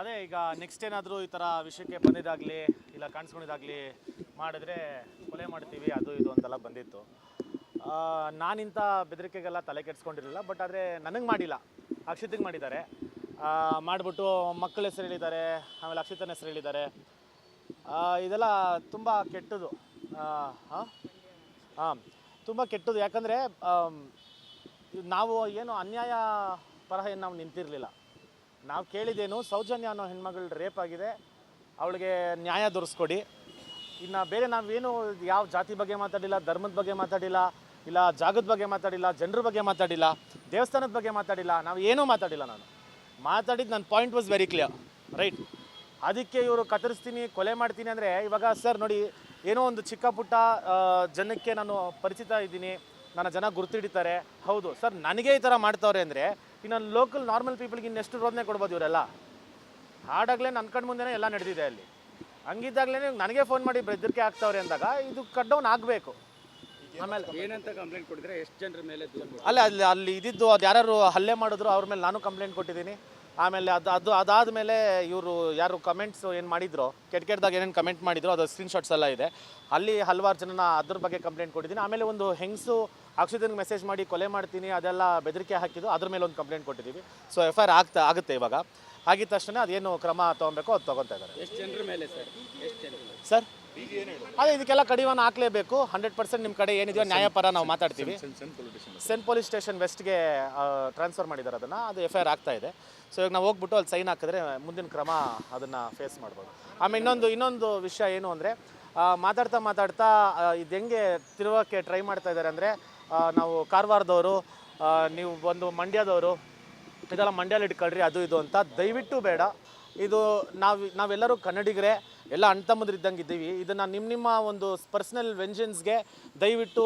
ಅದೇ ಈಗ ನೆಕ್ಸ್ಟ್ ಏನಾದರೂ ಈ ಥರ ವಿಷಯಕ್ಕೆ ಬಂದಿದ್ದಾಗಲಿ ಇಲ್ಲ ಕಾಣಿಸ್ಕೊಂಡಿದ್ದಾಗಲಿ ಮಾಡಿದ್ರೆ ಕೊಲೆ ಮಾಡ್ತೀವಿ ಅದು ಇದು ಅಂತೆಲ್ಲ ಬಂದಿತ್ತು. ನಾನಿಂಥ ಬೆದರಿಕೆಗೆಲ್ಲ ತಲೆ ಕೆಡಿಸ್ಕೊಂಡಿರಲಿಲ್ಲ. ಬಟ್ ಆದರೆ ನನಗೆ ಮಾಡಿಲ್ಲ, ಅಕ್ಷಿತಿಗೆ ಮಾಡಿದ್ದಾರೆ. ಮಾಡಿಬಿಟ್ಟು ಮಕ್ಕಳ ಹೆಸರು ಹೇಳಿದ್ದಾರೆ, ಆಮೇಲೆ ಅಕ್ಷಿತನ ಹೆಸರು ಹೇಳಿದ್ದಾರೆ. ಇದೆಲ್ಲ ತುಂಬ ಕೆಟ್ಟದು. ಹಾಂ, ತುಂಬ ಕೆಟ್ಟದು. ಯಾಕಂದರೆ ನಾವು ಏನು ಅನ್ಯಾಯ ಪರ ಏನು ನಾವು ನಿಂತಿರಲಿಲ್ಲ. ನಾವು ಕೇಳಿದ್ದೇನು, ಸೌಜನ್ಯ ಅನ್ನೋ ಹೆಣ್ಮಗಳು ರೇಪ್ ಆಗಿದೆ, ಅವಳಿಗೆ ನ್ಯಾಯ ದೊರಕಿಸ್ಕೊಡಿ. ಇನ್ನು ಬೇರೆ ನಾವೇನು ಯಾವ ಜಾತಿ ಬಗ್ಗೆ ಮಾತಾಡಿಲ್ಲ, ಧರ್ಮದ ಬಗ್ಗೆ ಮಾತಾಡಿಲ್ಲ, ಇಲ್ಲ ಜಾಗದ ಬಗ್ಗೆ ಮಾತಾಡಿಲ್ಲ, ಜನರ ಬಗ್ಗೆ ಮಾತಾಡಿಲ್ಲ, ದೇವಸ್ಥಾನದ ಬಗ್ಗೆ ಮಾತಾಡಿಲ್ಲ, ನಾವು ಏನೂ ಮಾತಾಡಿಲ್ಲ. ನಾನು ಮಾತಾಡಿದ್ದು ನನ್ನ point was very clear, right. ಅದಕ್ಕೆ ಇವರು ಕತ್ತರಿಸ್ತೀನಿ, ಕೊಲೆ ಮಾಡ್ತೀನಿ ಅಂದರೆ, ಇವಾಗ ಸರ್ ನೋಡಿ, ಏನೋ ಒಂದು ಚಿಕ್ಕ ಪುಟ್ಟ ಜನಕ್ಕೆ ನಾನು ಪರಿಚಿತ ಇದ್ದೀನಿ, ನನ್ನ ಜನ ಗುರ್ತಿಡಿತಾರೆ. ಹೌದು ಸರ್, ನನಗೆ ಈ ಥರ ಮಾಡ್ತವ್ರೆ ಅಂದರೆ ಇನ್ನು ಲೋಕಲ್ ನಾರ್ಮಲ್ ಪೀಪಲ್ಗೆ ಇನ್ನೆಷ್ಟು ರೋದನೆ ಕೊಡ್ಬೋದು ಇವರೆಲ್ಲ. ಹಾಡಾಗಲೇ ನನ್ನ ಕಣ್ಣು ಮುಂದೆನೇ ಎಲ್ಲ ನಡೆದಿದೆ ಅಲ್ಲಿ. ಹಂಗಿದ್ದಾಗಲೇ ನನಗೆ ಫೋನ್ ಮಾಡಿ ಬೆದರಿಕೆ ಆಗ್ತಾವ್ರೆ ಅಂದಾಗ ಇದು ಕಟ್ ಡೌನ್ ಆಗಬೇಕು. ಆಮೇಲೆ ಏನಂತ ಕಂಪ್ಲೇಂಟ್ ಕೊಟ್ಟಿದ್ರೆ ಎಷ್ಟು ಜನರ ಮೇಲೆ ಅಲ್ಲಿ ಇದ್ದಿದ್ದು ಅದು ಯಾರು ಹಲ್ಲೆ ಮಾಡಿದ್ರು ಅವ್ರ ಮೇಲೆ ನಾನು ಕಂಪ್ಲೇಂಟ್ ಕೊಟ್ಟಿದ್ದೀನಿ. ಆಮೇಲೆ ಅದಾದಮೇಲೆ ಇವರು ಯಾರು ಕಮೆಂಟ್ಸ್ ಏನು ಮಾಡಿದ್ರು, ಕೆಟ್ಟದಾಗ ಏನೇನು ಕಮೆಂಟ್ ಮಾಡಿದ್ರು ಅದು ಸ್ಕ್ರೀನ್ಶಾಟ್ಸ್ ಎಲ್ಲ ಇದೆ. ಅಲ್ಲಿ ಹಲವಾರು ಜನನ ಅದ್ರ ಬಗ್ಗೆ ಕಂಪ್ಲೇಂಟ್ ಕೊಟ್ಟಿದ್ದೀನಿ. ಆಮೇಲೆ ಒಂದು ಹೆಂಗಸು ಅಕ್ಷಿತನಿಗೆ ಮೆಸೇಜ್ ಮಾಡಿ ಕೊಲೆ ಮಾಡ್ತೀನಿ ಅದೆಲ್ಲ ಬೆದರಿಕೆ ಹಾಕಿದ್ದು, ಅದ್ರ ಮೇಲೆ ಒಂದು ಕಂಪ್ಲೇಂಟ್ ಕೊಟ್ಟಿದ್ದೀವಿ. ಸೊ FIR ಆಗುತ್ತೆ. ಇವಾಗ ಆಗಿದ ತಕ್ಷಣ ಅದೇನು ಕ್ರಮ ತೊಗೊಬೇಕು ಅದು ತೊಗೊತಾ ಇದ್ದಾರೆ. ಎಷ್ಟು ಜನರ ಮೇಲೆ ಸರ್? ಎಷ್ಟು ಜನರ ಸರ್ ಅದೇ ಇದಕ್ಕೆಲ್ಲ ಕಡಿವಾಣ ಹಾಕಲೇಬೇಕು. 100% ನಿಮ್ಮ ಕಡೆ ಏನಿದೆಯೋ ನ್ಯಾಯಪರ ನಾವು ಮಾತಾಡ್ತೀವಿ. ಸೆಂಟ್ ಪೊಲೀಸ್ ಸ್ಟೇಷನ್ ವೆಸ್ಟ್ಗೆ ಟ್ರಾನ್ಸ್ಫರ್ ಮಾಡಿದ್ದಾರೆ ಅದನ್ನು. ಅದು FIR ಆಗ್ತಾ ಇದೆ. ಸೊ ಇವಾಗ ನಾವು ಹೋಗ್ಬಿಟ್ಟು ಅಲ್ಲಿ ಸೈನ್ ಹಾಕಿದ್ರೆ ಮುಂದಿನ ಕ್ರಮ ಅದನ್ನು ಫೇಸ್ ಮಾಡ್ಬೋದು. ಆಮೇಲೆ ಇನ್ನೊಂದು ವಿಷಯ ಏನು ಅಂದರೆ, ಮಾತಾಡ್ತಾ ಇದು ಹೆಂಗೆ ತಿರುಗೋಕ್ಕೆ ಟ್ರೈ ಮಾಡ್ತಾ ಇದ್ದಾರೆ ಅಂದರೆ, ನಾವು ಕಾರವಾರದವರು, ನೀವು ಒಂದು ಮಂಡ್ಯದವರು, ಇದೆಲ್ಲ ಮಂಡ್ಯಲ್ಲಿ ಇಟ್ಕೊಳ್ರಿ ಅದು ಇದು ಅಂತ ದಯವಿಟ್ಟು ಬೇಡ. ಇದು ನಾವೆಲ್ಲರೂ ಕನ್ನಡಿಗರೇ, ಎಲ್ಲ ಅಣ್ತಮ್ಮಂದಿರು ಇದ್ದಂಗೆ ಇದ್ದೀವಿ. ಇದನ್ನು ನಿಮ್ಮ ಒಂದು ಪರ್ಸ್ನಲ್ ವೆಂಜನ್ಸ್ಗೆ ದಯವಿಟ್ಟು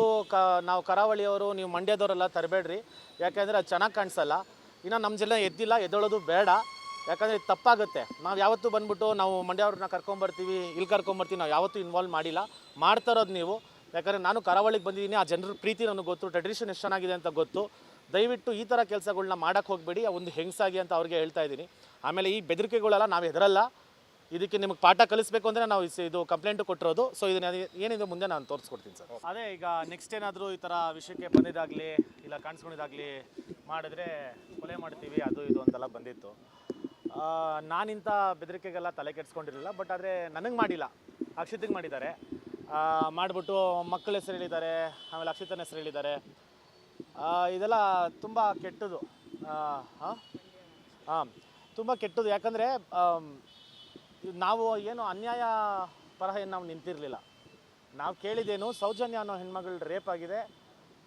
ನಾವು ಕರಾವಳಿಯವರು, ನೀವು ಮಂಡ್ಯದವರೆಲ್ಲ ತರಬೇಡ್ರಿ. ಯಾಕೆಂದರೆ ಅದು ಚೆನ್ನಾಗಿ ಕಾಣಿಸಲ್ಲ. ಇನ್ನು ನಮ್ಮ ಜಿಲ್ಲೆ ಎದ್ದೇಳೋದು ಬೇಡ. ಯಾಕಂದರೆ ಇದು ತಪ್ಪಾಗುತ್ತೆ. ನಾವು ಯಾವತ್ತೂ ಬಂದ್ಬಿಟ್ಟು ನಾವು ಮಂಡ್ಯವ್ರನ್ನ ಕರ್ಕೊಂಬರ್ತೀವಿ, ಇಲ್ಲಿ ಕರ್ಕೊಂಬರ್ತೀವಿ, ನಾವು ಯಾವತ್ತೂ ಇನ್ವಾಲ್ವ್ ಮಾಡಿಲ್ಲ. ಮಾಡ್ತಾ ಇರೋದು ನೀವು. ಯಾಕಂದರೆ ನಾನು ಕರಾವಳಿಗೆ ಬಂದಿದ್ದೀನಿ, ಆ ಜನರ ಪ್ರೀತಿ ನನಗೆ ಗೊತ್ತು, ಟ್ರೆಡಿಷನ್ ಎಷ್ಟು ಚೆನ್ನಾಗಿದೆ ಅಂತ ಗೊತ್ತು. ದಯವಿಟ್ಟು ಈ ಥರ ಕೆಲಸಗಳನ್ನ ಮಾಡೋಕ್ಕೆ ಹೋಗಬೇಡಿ, ಒಂದು ಹೆಂಗಸಾಗಿ ಅಂತ ಅವ್ರಿಗೆ ಹೇಳ್ತಾ ಇದ್ದೀನಿ. ಆಮೇಲೆ ಈ ಬೆದರಿಕೆಗಳೆಲ್ಲ ನಾವು ಹೆದರಲ್ಲ. ಇದಕ್ಕೆ ನಿಮಗೆ ಪಾಠ ಕಲಿಸ್ಬೇಕು ಅಂದರೆ ನಾವು ಇದು ಕಂಪ್ಲೇಂಟು ಕೊಟ್ಟಿರೋದು. ಸೊ ಇದನ್ನ ಏನಿದೆ ಮುಂದೆ ನಾನು ತೋರಿಸ್ಕೊಡ್ತೀನಿ ಸರ್. ಅದೇ ಈಗ ನೆಕ್ಸ್ಟ್ ಏನಾದರೂ ಈ ಥರ ವಿಷಯಕ್ಕೆ ಬಂದಿದ್ದಾಗಲಿ ಇಲ್ಲ ಕಾಣಿಸ್ಕೊಂಡಿದ್ದಾಗಲಿ ಮಾಡಿದ್ರೆ ಕೊಲೆ ಮಾಡ್ತೀವಿ ಅದು ಇದು ಅಂತೆಲ್ಲ ಬಂದಿತ್ತು. ನಾನಿಂಥ ಬೆದರಿಕೆಗೆಲ್ಲ ತಲೆ ಕೆಡಿಸ್ಕೊಂಡಿರಲಿಲ್ಲ. ಬಟ್ ಆದರೆ ನನಗೆ ಮಾಡಿಲ್ಲ, ಅಕ್ಷಿತಿಗೆ ಮಾಡಿದ್ದಾರೆ. ಮಾಡಿಬಿಟ್ಟು ಮಕ್ಕಳ ಹೆಸರು ಹೇಳಿದ್ದಾರೆ, ಆಮೇಲೆ ಅಕ್ಷಿತನ ಹೆಸರು ಹೇಳಿದ್ದಾರೆ. ಇದೆಲ್ಲ ತುಂಬ ಕೆಟ್ಟದು. ತುಂಬ ಕೆಟ್ಟದು. ಯಾಕಂದರೆ ನಾವು ಏನು ಅನ್ಯಾಯ ಪರ ಏನು ನಾವು ನಿಂತಿರಲಿಲ್ಲ. ನಾವು ಕೇಳಿದ್ದೇನು, ಸೌಜನ್ಯ ಅನ್ನೋ ಹೆಣ್ಮಗಳು ರೇಪ್ ಆಗಿದೆ,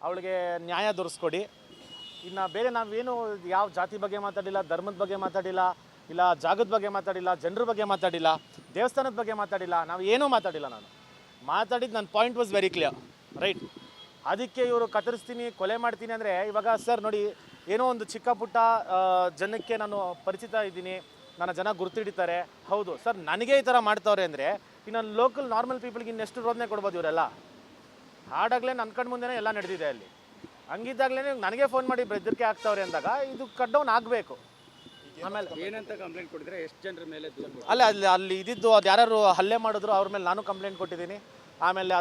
ಅವಳಿಗೆ ನ್ಯಾಯ ದೊರಕಿಸ್ಕೊಡಿ. ಇನ್ನು ಬೇರೆ ನಾವೇನು ಯಾವ ಜಾತಿ ಬಗ್ಗೆ ಮಾತಾಡಿಲ್ಲ, ಧರ್ಮದ ಬಗ್ಗೆ ಮಾತಾಡಿಲ್ಲ, ಇಲ್ಲ ಜಾಗದ ಬಗ್ಗೆ ಮಾತಾಡಿಲ್ಲ, ಜನರ ಬಗ್ಗೆ ಮಾತಾಡಿಲ್ಲ, ದೇವಸ್ಥಾನದ ಬಗ್ಗೆ ಮಾತಾಡಿಲ್ಲ, ನಾವು ಏನೂ ಮಾತಾಡಿಲ್ಲ. ನಾನು ಮಾತಾಡಿದ್ದು ನನ್ನ point was very clear, right. ಅದಕ್ಕೆ ಇವರು ಕತ್ತರಿಸ್ತೀನಿ, ಕೊಲೆ ಮಾಡ್ತೀನಿ ಅಂದರೆ, ಇವಾಗ ಸರ್ ನೋಡಿ, ಏನೋ ಒಂದು ಚಿಕ್ಕ ಪುಟ್ಟ ಜನಕ್ಕೆ ನಾನು ಪರಿಚಿತ ಇದ್ದೀನಿ, ನನ್ನ ಜನ ಗುರ್ತಿಡಿತಾರೆ. ಹೌದು ಸರ್, ನನಗೆ ಈ ಥರ ಮಾಡ್ತವ್ರೆ ಅಂದರೆ ಇನ್ನು ಲೋಕಲ್ ನಾರ್ಮಲ್ ಪೀಪಲ್ಗೆ ಇನ್ನೆಷ್ಟು ರೋದನೆ ಕೊಡ್ಬೋದು ಇವರೆಲ್ಲ. ಹಾಡಾಗಲೇ ನನ್ನ ಕಣ್ಣು ಮುಂದೆನೇ ಎಲ್ಲ ನಡೆದಿದೆ ಅಲ್ಲಿ. ಹಂಗಿದ್ದಾಗಲೇ ನನಗೆ ಫೋನ್ ಮಾಡಿ ಬೆದರಿಕೆ ಆಗ್ತಾವ್ರೆ ಅಂದಾಗ ಇದು ಕಟ್ ಡೌನ್ ಆಗಬೇಕು. ಆಮೇಲೆ ಏನಂತ ಕಂಪ್ಲೇಂಟ್ ಕೊಟ್ಟಿದ್ರೆ ಎಷ್ಟು ಜನರ ಮೇಲೆ ಅಲ್ಲಿ ಇದ್ದಿದ್ದು ಅದು ಯಾರು ಹಲ್ಲೆ ಮಾಡಿದ್ರು ಅವ್ರ ಮೇಲೆ ನಾನು ಕಂಪ್ಲೇಂಟ್ ಕೊಟ್ಟಿದ್ದೀನಿ. ಆಮೇಲೆ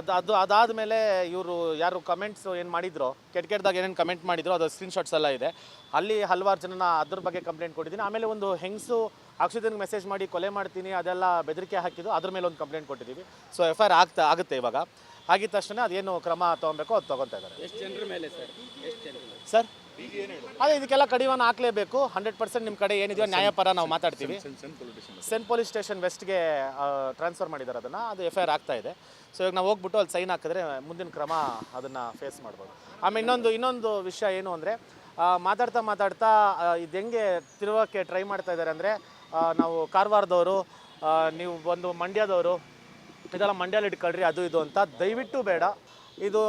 ಅದಾದಮೇಲೆ ಇವರು ಯಾರು ಕಮೆಂಟ್ಸ್ ಏನು ಮಾಡಿದ್ರು, ಕೆಟ್ಟದಾಗ ಏನೇನು ಕಮೆಂಟ್ ಮಾಡಿದ್ರು ಅದು ಸ್ಕ್ರೀನ್ಶಾಟ್ಸ್ ಎಲ್ಲ ಇದೆ. ಅಲ್ಲಿ ಹಲವಾರು ಜನನ ಅದ್ರ ಬಗ್ಗೆ ಕಂಪ್ಲೇಂಟ್ ಕೊಟ್ಟಿದ್ದೀನಿ. ಆಮೇಲೆ ಒಂದು ಹೆಂಗಸು ಅಕ್ಷಿತನಿಗೆ ಮೆಸೇಜ್ ಮಾಡಿ ಕೊಲೆ ಮಾಡ್ತೀನಿ ಅದೆಲ್ಲ ಬೆದರಿಕೆ ಹಾಕಿದ್ದು, ಅದ್ರ ಮೇಲೆ ಒಂದು ಕಂಪ್ಲೇಂಟ್ ಕೊಟ್ಟಿದ್ದೀವಿ. ಸೊ FIR ಆಗುತ್ತೆ. ಇವಾಗ ಆಗಿದ ತಕ್ಷಣ ಅದೇನು ಕ್ರಮ ತೊಗೊಬೇಕು ಅದು ತೊಗೊತಾ ಇದ್ದಾರೆ. ಎಷ್ಟು ಜನರ ಮೇಲೆ ಸರ್? ಎಷ್ಟು ಜನರ ಸರ್ ಅದೇ ಇದಕ್ಕೆಲ್ಲ ಕಡಿವಾಣ ಹಾಕಲೇಬೇಕು. 100% ನಿಮ್ಮ ಕಡೆ ಏನಿದೆಯೋ ನ್ಯಾಯಪರ ನಾವು ಮಾತಾಡ್ತೀವಿ. ಸೆಂಟ್ ಪೊಲೀಸ್ ಸ್ಟೇಷನ್ ವೆಸ್ಟ್ಗೆ ಟ್ರಾನ್ಸ್ಫರ್ ಮಾಡಿದ್ದಾರೆ ಅದನ್ನು. ಅದು FIR ಆಗ್ತಾ ಇದೆ. ಸೊ ಇವಾಗ ನಾವು ಹೋಗ್ಬಿಟ್ಟು ಅಲ್ಲಿ ಸೈನ್ ಹಾಕಿದ್ರೆ ಮುಂದಿನ ಕ್ರಮ ಅದನ್ನು ಫೇಸ್ ಮಾಡ್ಬೋದು. ಆಮೇಲೆ ಇನ್ನೊಂದು ವಿಷಯ ಏನು ಅಂದರೆ, ಮಾತಾಡ್ತಾ ಇದು ಹೆಂಗೆ ತಿರುಗೋಕ್ಕೆ ಟ್ರೈ ಮಾಡ್ತಾ ಇದ್ದಾರೆ ಅಂದರೆ, ನಾವು ಕಾರವಾರದವರು, ನೀವು ಒಂದು ಮಂಡ್ಯದವರು, ಇದೆಲ್ಲ ಮಂಡ್ಯಲ್ಲಿ ಇಟ್ಕೊಳ್ರಿ ಅದು ಇದು ಅಂತ ದಯವಿಟ್ಟು ಬೇಡ. ಇದು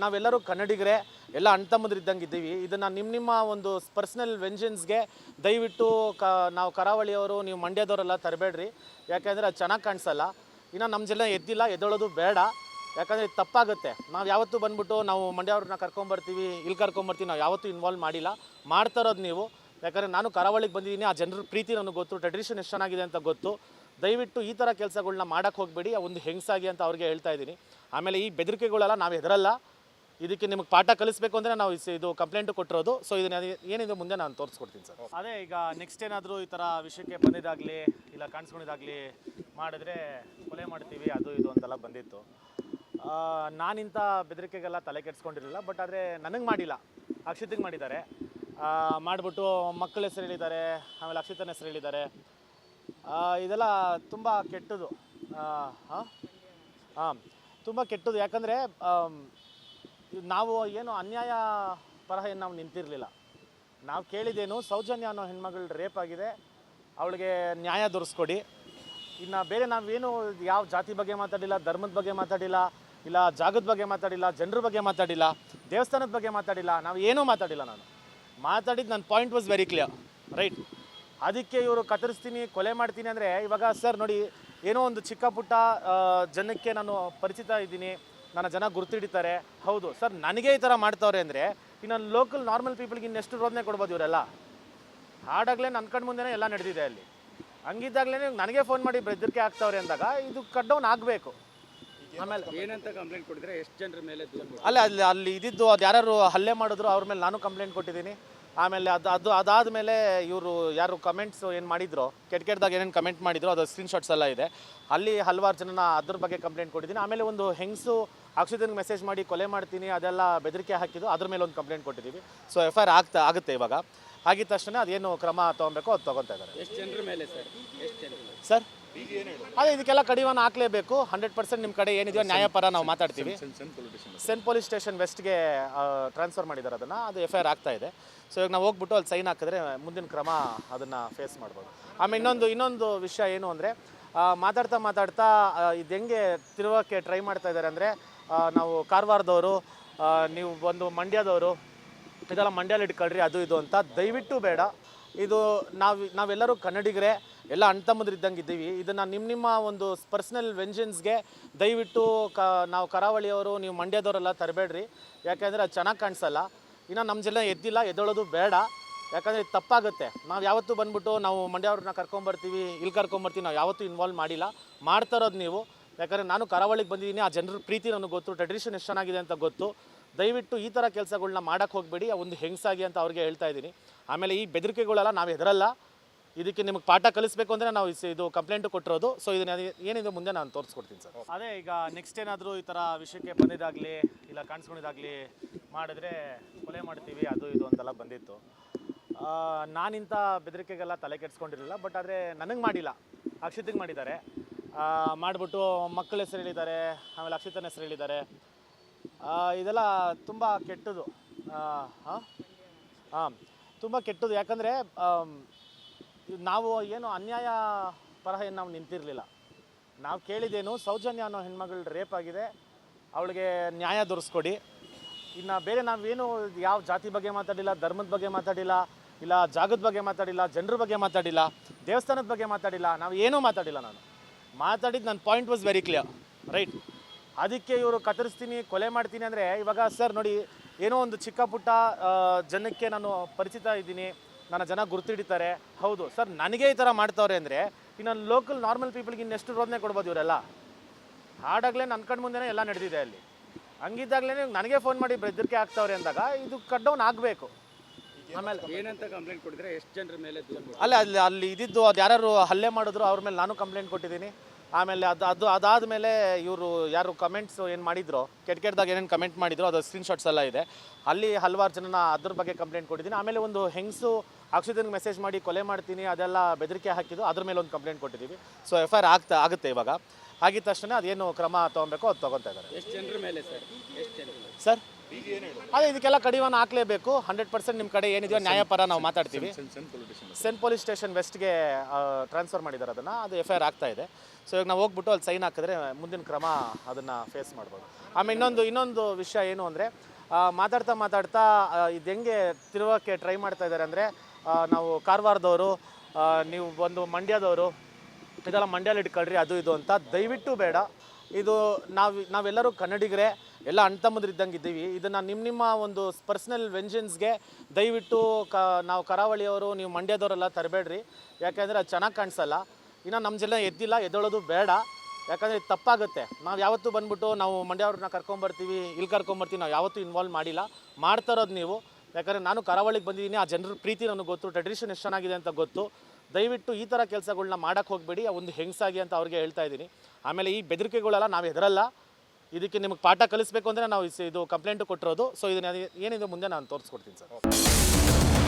ನಾವೆಲ್ಲರೂ ಕನ್ನಡಿಗರೇ, ಎಲ್ಲ ಅಣ್ತಮ್ಮಂದಿರು ಇದ್ದಂಗೆ ಇದ್ದೀವಿ. ಇದನ್ನು ನಿಮ್ಮ ಒಂದು ಪರ್ಸ್ನಲ್ ವೆಂಜನ್ಸ್ಗೆ ದಯವಿಟ್ಟು ನಾವು ಕರಾವಳಿಯವರು, ನೀವು ಮಂಡ್ಯದವರೆಲ್ಲ ತರಬೇಡ್ರಿ. ಯಾಕೆಂದರೆ ಅದು ಚೆನ್ನಾಗಿ ಕಾಣಿಸಲ್ಲ. ಇನ್ನು ನಮ್ಮ ಜಿಲ್ಲೆ ಎದ್ದೇಳೋದು ಬೇಡ. ಯಾಕಂದರೆ ಇದು ತಪ್ಪಾಗುತ್ತೆ. ನಾವು ಯಾವತ್ತೂ ಬಂದ್ಬಿಟ್ಟು ನಾವು ಮಂಡ್ಯವ್ರನ್ನ ಕರ್ಕೊಂಬರ್ತೀವಿ, ಇಲ್ಲಿ ಕರ್ಕೊಂಬರ್ತೀವಿ, ನಾವು ಯಾವತ್ತೂ ಇನ್ವಾಲ್ವ್ ಮಾಡಿಲ್ಲ. ಮಾಡ್ತಾ ಇರೋದು ನೀವು. ಯಾಕಂದರೆ ನಾನು ಕರಾವಳಿಗೆ ಬಂದಿದ್ದೀನಿ, ಆ ಜನರ ಪ್ರೀತಿ ನನಗೆ ಗೊತ್ತು, ಟ್ರೆಡಿಷನ್ ಎಷ್ಟು ಚೆನ್ನಾಗಿದೆ ಅಂತ ಗೊತ್ತು. ದಯವಿಟ್ಟು ಈ ಥರ ಕೆಲಸಗಳನ್ನ ಮಾಡೋಕ್ಕೆ ಹೋಗಬೇಡಿ, ಒಂದು ಹೆಂಗಸಾಗಿ ಅಂತ ಅವ್ರಿಗೆ ಹೇಳ್ತಾ ಇದ್ದೀನಿ. ಆಮೇಲೆ ಈ ಬೆದರಿಕೆಗಳೆಲ್ಲ ನಾವು ಹೆದರಲ್ಲ, ಇದಕ್ಕೆ ನಿಮಗೆ ಪಾಠ ಕಲಿಸ್ಬೇಕು ಅಂದರೆ ನಾವು ಇದು ಕಂಪ್ಲೇಂಟು ಕೊಟ್ಟಿರೋದು. ಸೊ ಇದನ್ನ ಏನಿದೆ ಮುಂದೆ ನಾನು ತೋರಿಸ್ಕೊಡ್ತೀನಿ ಸರ್. ಅದೇ ಈಗ ನೆಕ್ಸ್ಟ್ ಏನಾದರೂ ಈ ಥರ ವಿಷಯಕ್ಕೆ ಬಂದಿದ್ದಾಗಲಿ ಇಲ್ಲ ಕಾಣಿಸ್ಕೊಂಡಿದ್ದಾಗಲಿ ಮಾಡಿದ್ರೆ ಕೊಲೆ ಮಾಡ್ತೀವಿ ಅದು ಇದು ಅಂತೆಲ್ಲ ಬಂದಿತ್ತು. ನಾನಿಂಥ ಬೆದರಿಕೆಗೆಲ್ಲ ತಲೆ ಕೆಡಿಸ್ಕೊಂಡಿರಲಿಲ್ಲ. ಬಟ್ ಆದರೆ ನನಗೆ ಮಾಡಿಲ್ಲ, ಅಕ್ಷಿತಿಗೆ ಮಾಡಿದ್ದಾರೆ. ಮಾಡಿಬಿಟ್ಟು ಮಕ್ಕಳ ಹೆಸರು ಹೇಳಿದ್ದಾರೆ, ಆಮೇಲೆ ಅಕ್ಷಿತನ ಹೆಸರು ಹೇಳಿದ್ದಾರೆ. ಇದೆಲ್ಲ ತುಂಬ ಕೆಟ್ಟದು. ತುಂಬ ಕೆಟ್ಟದು. ಯಾಕಂದರೆ ನಾವು ಏನು ಅನ್ಯಾಯ ಪರ ಏನು ನಾವು ನಿಂತಿರಲಿಲ್ಲ. ನಾವು ಕೇಳಿದ್ದೇನು, ಸೌಜನ್ಯ ಅನ್ನೋ ಹೆಣ್ಮಗಳು ರೇಪ್ ಆಗಿದೆ, ಅವಳಿಗೆ ನ್ಯಾಯ ದೊರಕಿಸ್ಕೊಡಿ. ಇನ್ನು ಬೇರೆ ನಾವೇನು ಯಾವ ಜಾತಿ ಬಗ್ಗೆ ಮಾತಾಡಿಲ್ಲ, ಧರ್ಮದ ಬಗ್ಗೆ ಮಾತಾಡಿಲ್ಲ, ಇಲ್ಲ ಜಾಗದ ಬಗ್ಗೆ ಮಾತಾಡಿಲ್ಲ, ಜನರ ಬಗ್ಗೆ ಮಾತಾಡಿಲ್ಲ, ದೇವಸ್ಥಾನದ ಬಗ್ಗೆ ಮಾತಾಡಿಲ್ಲ, ನಾವು ಏನೂ ಮಾತಾಡಿಲ್ಲ. ನಾನು ಮಾತಾಡಿದ್ದು ನನ್ನ point was very clear, right. ಅದಕ್ಕೆ ಇವರು ಕತ್ತರಿಸ್ತೀನಿ, ಕೊಲೆ ಮಾಡ್ತೀನಿ ಅಂದರೆ, ಇವಾಗ ಸರ್ ನೋಡಿ, ಏನೋ ಒಂದು ಚಿಕ್ಕ ಪುಟ್ಟ ಜನಕ್ಕೆ ನಾನು ಪರಿಚಿತ ಇದ್ದೀನಿ, ನನ್ನ ಜನ ಗುರ್ತಿಡಿತಾರೆ. ಹೌದು ಸರ್, ನನಗೆ ಈ ಥರ ಮಾಡ್ತವ್ರೆ ಅಂದರೆ ಇನ್ನು ಲೋಕಲ್ ನಾರ್ಮಲ್ ಪೀಪಲ್ಗೆ ಇನ್ನೆಷ್ಟು ರೋದನೆ ಕೊಡ್ಬೋದು ಇವರೆಲ್ಲ. ಹಾಡಾಗಲೇ ನನ್ನ ಕಣ್ಣು ಮುಂದೆನೇ ಎಲ್ಲ ನಡೆದಿದೆ ಅಲ್ಲಿ. ಹಂಗಿದ್ದಾಗಲೇ ನನಗೆ ಫೋನ್ ಮಾಡಿ ಬೆದರಿಕೆ ಆಗ್ತಾವ್ರೆ ಅಂದಾಗ ಇದು ಕಟ್ ಡೌನ್ ಆಗಬೇಕು. ಆಮೇಲೆ ಏನಂತ ಕಂಪ್ಲೇಂಟ್ ಕೊಟ್ಟಿದ್ರೆ, ಎಷ್ಟು ಜನರ ಮೇಲೆ ದೂರು? ಅಲ್ಲಿ ಇದ್ದಿದ್ದು ಅದು ಯಾರು ಹಲ್ಲೆ ಮಾಡಿದ್ರು ಅವ್ರ ಮೇಲೆ ನಾನು ಕಂಪ್ಲೇಂಟ್ ಕೊಟ್ಟಿದ್ದೀನಿ. ಆಮೇಲೆ ಅದಾದಮೇಲೆ ಇವರು ಯಾರು ಕಮೆಂಟ್ಸ್ ಏನು ಮಾಡಿದ್ರು, ಕೆಟ್ಟದಾಗ ಏನೇನು ಕಮೆಂಟ್ ಮಾಡಿದ್ರು ಅದು ಸ್ಕ್ರೀನ್ಶಾಟ್ಸ್ ಎಲ್ಲ ಇದೆ. ಅಲ್ಲಿ ಹಲವಾರು ಜನನ ಅದ್ರ ಬಗ್ಗೆ ಕಂಪ್ಲೇಂಟ್ ಕೊಟ್ಟಿದ್ದೀನಿ. ಆಮೇಲೆ ಒಂದು ಹೆಂಗಸು ಅಕ್ಷಿತನಿಗೆ ಮೆಸೇಜ್ ಮಾಡಿ ಕೊಲೆ ಮಾಡ್ತೀನಿ ಅದೆಲ್ಲ ಬೆದರಿಕೆ ಹಾಕಿದ್ದು, ಅದ್ರ ಮೇಲೆ ಒಂದು ಕಂಪ್ಲೇಂಟ್ ಕೊಟ್ಟಿದ್ದೀವಿ. ಸೊ FIR ಆಗುತ್ತೆ ಇವಾಗ. ಆಗಿದ ತಕ್ಷಣ ಅದೇನು ಕ್ರಮ ತೊಗೊಬೇಕು ಅದು ತೊಗೊತಾ ಇದ್ದಾರೆ. ಎಷ್ಟು ಜನರ ಮೇಲೆ ಸರ್? ಎಷ್ಟು ಜನರ ಮೇಲೆ ಸರ್? ಅದೇ ಇದಕ್ಕೆಲ್ಲ ಕಡಿವಾಣ ಹಾಕಲೇಬೇಕು. 100% ನಿಮ್ಮ ಕಡೆ ಏನಿದೆಯೋ ನ್ಯಾಯಪರ ನಾವು ಮಾತಾಡ್ತೀವಿ. ಸೆಂಟ್ ಪೊಲೀಸ್ ಸ್ಟೇಷನ್ ವೆಸ್ಟ್ಗೆ ಟ್ರಾನ್ಸ್ಫರ್ ಮಾಡಿದ್ದಾರೆ ಅದನ್ನು, ಅದು FIR ಆಗ್ತಾ ಇದೆ. ಸೊ ಇವಾಗ ನಾವು ಹೋಗ್ಬಿಟ್ಟು ಅಲ್ಲಿ ಸೈನ್ ಹಾಕಿದ್ರೆ ಮುಂದಿನ ಕ್ರಮ ಅದನ್ನು ಫೇಸ್ ಮಾಡ್ಬೋದು. ಆಮೇಲೆ ಇನ್ನೊಂದು ವಿಷಯ ಏನು ಅಂದರೆ, ಮಾತಾಡ್ತಾ ಇದು ಹೆಂಗೆ ತಿರುಗೋಕ್ಕೆ ಟ್ರೈ ಮಾಡ್ತಾ ಇದ್ದಾರೆ ಅಂದರೆ, ನಾವು ಕಾರವಾರದವರು, ನೀವು ಒಂದು ಮಂಡ್ಯದವರು, ಇದೆಲ್ಲ ಮಂಡ್ಯಲ್ಲಿ ಇಟ್ಕೊಳ್ರಿ ಅದು ಇದು ಅಂತ. ದಯವಿಟ್ಟು ಬೇಡ. ಇದು ನಾವೆಲ್ಲರೂ ಕನ್ನಡಿಗರೇ, ಎಲ್ಲ ಅಣ್ಣ ತಮ್ಮಂದಿರು ಇದ್ದಂಗೆ ಇದ್ದೀವಿ. ಇದನ್ನು ನಿಮ್ಮ ಒಂದು ಪರ್ಸ್ನಲ್ ವೆಂಜನ್ಸ್ಗೆ ದಯವಿಟ್ಟು ನಾವು ಕರಾವಳಿಯವರು, ನೀವು ಮಂಡ್ಯದವರೆಲ್ಲ ತರಬೇಡ್ರಿ. ಯಾಕೆಂದರೆ ಅದು ಚೆನ್ನಾಗಿ ಕಾಣಿಸಲ್ಲ. ಇನ್ನು ನಮ್ಮ ಜನ ಎದ್ದೊಳೋದು ಬೇಡ. ಯಾಕಂದರೆ ಇದು ತಪ್ಪಾಗುತ್ತೆ. ನಾವು ಯಾವತ್ತೂ ಬಂದ್ಬಿಟ್ಟು ನಾವು ಮಂಡ್ಯವ್ರನ್ನ ಕರ್ಕೊಂಬರ್ತೀವಿ, ಇಲ್ಲಿ ಕರ್ಕೊಂಬರ್ತೀವಿ, ನಾವು ಯಾವತ್ತೂ ಇನ್ವಾಲ್ವ್ ಮಾಡಿಲ್ಲ. ಮಾಡ್ತಾ ಇರೋದು ನೀವು. ಯಾಕಂದರೆ ನಾನು ಕರಾವಳಿಗೆ ಬಂದಿದ್ದೀನಿ, ಆ ಜನರ ಪ್ರೀತಿ ನನಗೆ ಗೊತ್ತು, ಟ್ರೆಡಿಷನ್ ಎಷ್ಟು ಚೆನ್ನಾಗಿದೆ ಅಂತ ಗೊತ್ತು. ದಯವಿಟ್ಟು ಈ ಥರ ಕೆಲಸಗಳನ್ನ ಮಾಡೋಕ್ಕೆ ಹೋಗಬೇಡಿ, ಒಂದು ಹೆಂಗಸಾಗಿ ಅಂತ ಅವ್ರಿಗೆ ಹೇಳ್ತಾ ಇದ್ದೀನಿ. ಆಮೇಲೆ ಈ ಬೆದರಿಕೆಗಳೆಲ್ಲ ನಾವು ಹೆದರಲ್ಲ, ಇದಕ್ಕೆ ನಿಮಗೆ ಪಾಠ ಕಲಿಸ್ಬೇಕು ಅಂದರೆ ನಾವು ಇದು ಕಂಪ್ಲೇಂಟು ಕೊಟ್ಟಿರೋದು. ಸೊ ಇದನ್ನ ಏನಿದೆ ಮುಂದೆ ನಾನು ತೋರಿಸ್ಕೊಡ್ತೀನಿ ಸರ್. ಅದೇ ಈಗ ನೆಕ್ಸ್ಟ್ ಏನಾದರೂ ಈ ಥರ ವಿಷಯಕ್ಕೆ ಬಂದಿದ್ದಾಗಲಿ ಇಲ್ಲ ಕಾಣಿಸ್ಕೊಂಡಿದ್ದಾಗಲಿ ಮಾಡಿದ್ರೆ ಕೊಲೆ ಮಾಡ್ತೀವಿ ಅದು ಇದು ಅಂತೆಲ್ಲ ಬಂದಿತ್ತು. ನಾನಿಂಥ ಬೆದರಿಕೆಗೆಲ್ಲ ತಲೆ ಕೆಡಿಸ್ಕೊಂಡಿರಲಿಲ್ಲ. ಬಟ್ ಆದರೆ ನನಗೆ ಮಾಡಿಲ್ಲ, ಅಕ್ಷಿತಿಗೆ ಮಾಡಿದ್ದಾರೆ. ಮಾಡಿಬಿಟ್ಟು ಮಕ್ಕಳ ಹೆಸರು ಹೇಳಿದ್ದಾರೆ, ಆಮೇಲೆ ಅಕ್ಷಿತನ ಹೆಸರು ಹೇಳಿದ್ದಾರೆ. ಇದೆಲ್ಲ ತುಂಬ ಕೆಟ್ಟದು. ತುಂಬ ಕೆಟ್ಟದು. ಯಾಕಂದರೆ ನಾವು ಏನು ಅನ್ಯಾಯ ಪರ ಏನು ನಾವು ನಿಂತಿರಲಿಲ್ಲ. ನಾವು ಕೇಳಿದ್ದೇನು, ಸೌಜನ್ಯ ಅನ್ನೋ ಹೆಣ್ಮಗಳು ರೇಪ್ ಆಗಿದೆ, ಅವಳಿಗೆ ನ್ಯಾಯ ದೊರಕಿಸ್ಕೊಡಿ. ಇನ್ನು ಬೇರೆ ನಾವೇನು ಯಾವ ಜಾತಿ ಬಗ್ಗೆ ಮಾತಾಡಿಲ್ಲ, ಧರ್ಮದ ಬಗ್ಗೆ ಮಾತಾಡಿಲ್ಲ, ಇಲ್ಲ ಜಾಗದ ಬಗ್ಗೆ ಮಾತಾಡಿಲ್ಲ, ಜನರ ಬಗ್ಗೆ ಮಾತಾಡಿಲ್ಲ, ದೇವಸ್ಥಾನದ ಬಗ್ಗೆ ಮಾತಾಡಿಲ್ಲ, ನಾವು ಏನೂ ಮಾತಾಡಿಲ್ಲ. ನಾನು ಮಾತಾಡಿದ್ದು ನನ್ನ point was very clear, right. ಅದಕ್ಕೆ ಇವರು ಕತ್ತರಿಸ್ತೀನಿ, ಕೊಲೆ ಮಾಡ್ತೀನಿ ಅಂದರೆ, ಇವಾಗ ಸರ್ ನೋಡಿ, ಏನೋ ಒಂದು ಚಿಕ್ಕ ಪುಟ್ಟ ಜನಕ್ಕೆ ನಾನು ಪರಿಚಿತ ಇದ್ದೀನಿ, ನನ್ನ ಜನ ಗುರ್ತಿಡಿತಾರೆ. ಹೌದು ಸರ್, ನನಗೆ ಈ ಥರ ಮಾಡ್ತವ್ರೆ ಅಂದರೆ ಇನ್ನು ಲೋಕಲ್ ನಾರ್ಮಲ್ ಪೀಪಲ್ಗೆ ಇನ್ನೆಷ್ಟು ರೋದನೆ ಕೊಡ್ಬೋದು ಇವರೆಲ್ಲ. ಹಾಡಾಗಲೇ ನನ್ನ ಕಣ್ಣು ಮುಂದೆನೇ ಎಲ್ಲ ನಡೆದಿದೆ ಅಲ್ಲಿ. ಹಂಗಿದ್ದಾಗಲೇ ನನಗೆ ಫೋನ್ ಮಾಡಿ ಬೆದರಿಕೆ ಆಗ್ತಾವ್ರೆ ಅಂದಾಗ ಇದು ಕಟ್ ಡೌನ್ ಆಗಬೇಕು. ಆಮೇಲೆ ಏನಂತ ಕಂಪ್ಲೇಂಟ್ ಕೊಟ್ಟಿದ್ರೆ, ಎಷ್ಟು ಜನರ ಮೇಲೆ ದೂರು? ಅಲ್ಲಿ ಇದ್ದಿದ್ದು ಅದು ಯಾರು ಹಲ್ಲೆ ಮಾಡಿದ್ರು ಅವ್ರ ಮೇಲೆ ನಾನು ಕಂಪ್ಲೇಂಟ್ ಕೊಟ್ಟಿದ್ದೀನಿ. ಆಮೇಲೆ ಅದಾದಮೇಲೆ ಇವರು ಯಾರು ಕಮೆಂಟ್ಸ್ ಏನು ಮಾಡಿದ್ರು, ಕೆಟ್ಟದಾಗ ಏನೇನು ಕಮೆಂಟ್ ಮಾಡಿದ್ರು ಅದು ಸ್ಕ್ರೀನ್ಶಾಟ್ಸ್ ಎಲ್ಲ ಇದೆ. ಅಲ್ಲಿ ಹಲವಾರು ಜನನ ಅದ್ರ ಬಗ್ಗೆ ಕಂಪ್ಲೇಂಟ್ ಕೊಟ್ಟಿದ್ದೀನಿ. ಆಮೇಲೆ ಒಂದು ಹೆಂಗಸು ಅಕ್ಷಿತನಿಗೆ ಮೆಸೇಜ್ ಮಾಡಿ ಕೊಲೆ ಮಾಡ್ತೀನಿ ಅದೆಲ್ಲ ಬೆದರಿಕೆ ಹಾಕಿದ್ದು, ಅದ್ರ ಮೇಲೆ ಒಂದು ಕಂಪ್ಲೇಂಟ್ ಕೊಟ್ಟಿದ್ದೀವಿ. ಸೊ FIR ಆಗುತ್ತೆ ಇವಾಗ. ಆಗಿದ ತಕ್ಷಣ ಅದೇನು ಕ್ರಮ ತೊಗೊಬೇಕು ಅದು ತೊಗೊತಾ ಇದ್ದಾರೆ. ಎಷ್ಟು ಜನರ ಮೇಲೆ ಸರ್? ಎಷ್ಟು ಜನರ ಮೇಲೆ ಸರ್? ಅದೇ ಇದಕ್ಕೆಲ್ಲ ಕಡಿವಾಣ ಹಾಕಲೇಬೇಕು. 100% ನಿಮ್ಮ ಕಡೆ ಏನಿದೆಯೋ ನ್ಯಾಯಪರ ನಾವು ಮಾತಾಡ್ತೀವಿ. ಸೆಂಟ್ ಪೊಲೀಸ್ ಸ್ಟೇಷನ್ ವೆಸ್ಟ್ಗೆ ಟ್ರಾನ್ಸ್ಫರ್ ಮಾಡಿದ್ದಾರೆ ಅದನ್ನು, ಅದು FIR ಆಗ್ತಾ ಇದೆ. ಸೊ ಇವಾಗ ನಾವು ಹೋಗ್ಬಿಟ್ಟು ಅಲ್ಲಿ ಸೈನ್ ಹಾಕಿದ್ರೆ ಮುಂದಿನ ಕ್ರಮ ಅದನ್ನು ಫೇಸ್ ಮಾಡ್ಬೋದು. ಆಮೇಲೆ ಇನ್ನೊಂದು ವಿಷಯ ಏನು ಅಂದರೆ, ಮಾತಾಡ್ತಾ ಇದು ಹೆಂಗೆ ತಿರುಗೋಕ್ಕೆ ಟ್ರೈ ಮಾಡ್ತಾ ಇದ್ದಾರೆ ಅಂದರೆ, ನಾವು ಕಾರವಾರದವರು, ನೀವು ಒಂದು ಮಂಡ್ಯದವರು, ಇದೆಲ್ಲ ಮಂಡ್ಯಲ್ಲಿ ಇಟ್ಕೊಳ್ರಿ ಅದು ಇದು ಅಂತ. ದಯವಿಟ್ಟು ಬೇಡ. ಇದು ನಾವೆಲ್ಲರೂ ಕನ್ನಡಿಗರೇ, ಎಲ್ಲ ಅಣ್ತಮ್ಮದ್ರಿದ್ದಂಗೆ ಇದ್ದೀವಿ. ಇದನ್ನು ನಿಮ್ಮ ಒಂದು ಪರ್ಸ್ನಲ್ ವೆಂಜನ್ಸ್ಗೆ ದಯವಿಟ್ಟು ನಾವು ಕರಾವಳಿಯವರು, ನೀವು ಮಂಡ್ಯದವರೆಲ್ಲ ತರಬೇಡ್ರಿ. ಯಾಕೆಂದರೆ ಅದು ಚೆನ್ನಾಗಿ ಕಾಣಿಸಲ್ಲ. ಇನ್ನು ನಮ್ಮ ಜನ ಎದ್ದಿಲ್ಲ, ಎದ್ದೊಳೋದು ಬೇಡ. ಯಾಕಂದರೆ ಇದು ತಪ್ಪಾಗುತ್ತೆ. ನಾವು ಯಾವತ್ತೂ ಬಂದ್ಬಿಟ್ಟು ನಾವು ಮಂಡ್ಯವ್ರನ್ನ ಕರ್ಕೊಂಬರ್ತೀವಿ, ಇಲ್ಲಿ ಕರ್ಕೊಂಬರ್ತೀವಿ, ನಾವು ಯಾವತ್ತೂ ಇನ್ವಾಲ್ವ್ ಮಾಡಿಲ್ಲ. ಮಾಡ್ತಾ ಇರೋದು ನೀವು. ಯಾಕಂದರೆ ನಾನು ಕರಾವಳಿಗೆ ಬಂದಿದ್ದೀನಿ, ಆ ಜನರ ಪ್ರೀತಿ ನನಗೆ ಗೊತ್ತು, ಟ್ರೆಡಿಷನ್ ಎಷ್ಟು ಚೆನ್ನಾಗಿದೆ ಅಂತ ಗೊತ್ತು. ದಯವಿಟ್ಟು ಈ ಥರ ಕೆಲಸಗಳ್ನ ಮಾಡೋಕ್ಕೆ ಹೋಗಬೇಡಿ, ಒಂದು ಹೆಂಗಸಾಗಿ ಅಂತ ಅವ್ರಿಗೆ ಹೇಳ್ತಾ ಇದ್ದೀನಿ. ಆಮೇಲೆ ಈ ಬೆದರಿಕೆಗಳೆಲ್ಲ ನಾವು ಹೆದರಲ್ಲ. ಇದಕ್ಕೆ ನಿಮಗೆ ಪಾಠ ಕಲಿಸ್ಬೇಕು ಅಂದರೆ ನಾವು ಇದು ಕಂಪ್ಲೇಂಟು ಕೊಟ್ಟಿರೋದು. ಸೊ ಇದನ್ನ ಏನಿದೆ ಮುಂದೆ ನಾನು ತೋರಿಸ್ಕೊಡ್ತೀನಿ ಸರ್.